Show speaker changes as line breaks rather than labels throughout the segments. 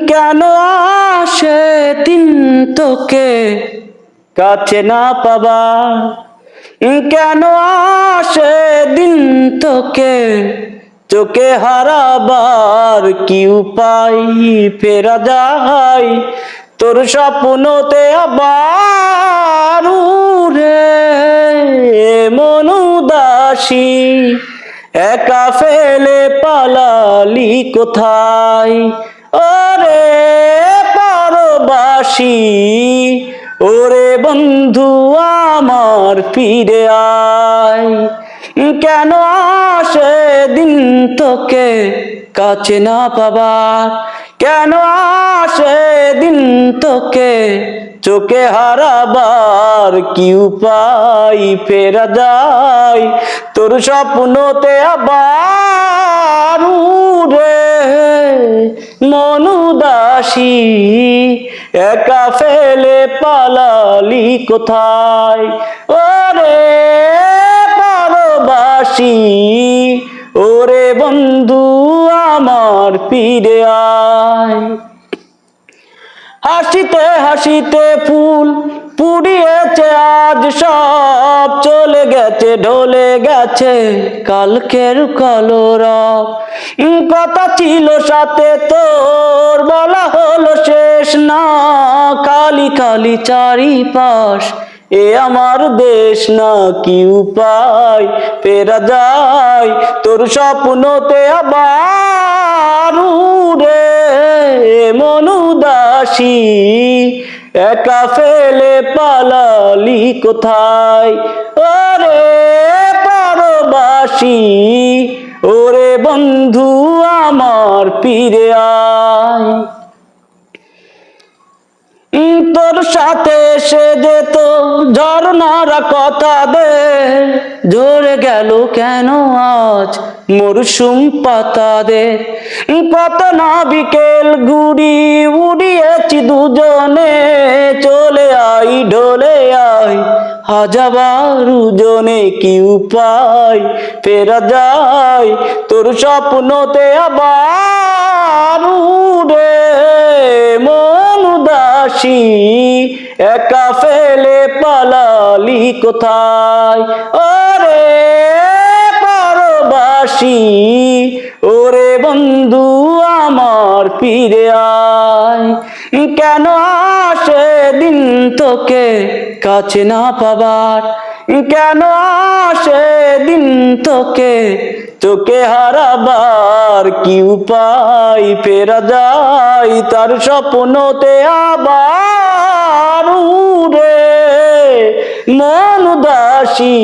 কেন আসে দিন তোকে কাছে না পাবার, কেন আসে দিন তোকে চোখে হারাবার, কি উপায় ফেরা যায় তোর স্বপ্নতে আবার উড়ে মন উদাসী, একা ফেলে পালালি কোথায় ওরে পরবাসী, ওরে বন্ধু আমার ফিরে আয়। কেন আসে দিন তোকে কাছে না পাবার, কেন আসে দিন তোকে চোখে হারাবার, কি উপায় ফেরা যায় তোর স্বপ্নতে আবার উড়ে মন উদাসী, একা ফেলে পালালি কোথায় ওরে পরবাসী, ওরে বন্ধু আমার ফিরে আয়। হাসিতে হাসিতে ফুল পুড়িয়েছে আজ সব, চলে গেছে ঢলে গেছে কালকের কলরব, কথা ছিল সাথে তোর বলা হলো শেষ না, কালি কালি চারিপাশ এ আমার দেশ না, কি উপায় ফেরা যায় তোর স্বপ্নতে আবার উড়ে মন উদাসী, একা ফেলে পালালি কোথায় ওরে পরবাসী, ওরে বন্ধু আমার ফিরে আয়। তোর সাথে সে যেত ঝরনারা কথা দে, ঝরে গেল কেন আজ মরশুম পাতা দে, কত না বিকেল ঘুরি উড়িয়েছি দুজনে, চলে আই ঢলে আই হাজাবার জনে, কি উপায় ফেরা যায় তোর স্বপ্নতে আবার উড়ে মন উদাসী, একা ফেলে পালালি কোথায় ওরে পরবাসী, ওরে বন্ধু আমার ফিরে আয়। কেন আসে দিন তোকে কাছে না পাবার, কেন আসে দিন তোকে চোখে হারাবার, কি উপায় ফেরা যায় তার স্বপ্নতে আবার উড়ে মন উদাসী,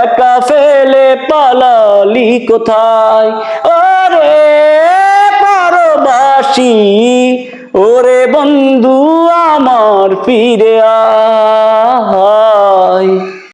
একা ফেলে পালালি কোথায় ওরে পরবাসী, ওরে বন্ধু আমার ফিরে আয়।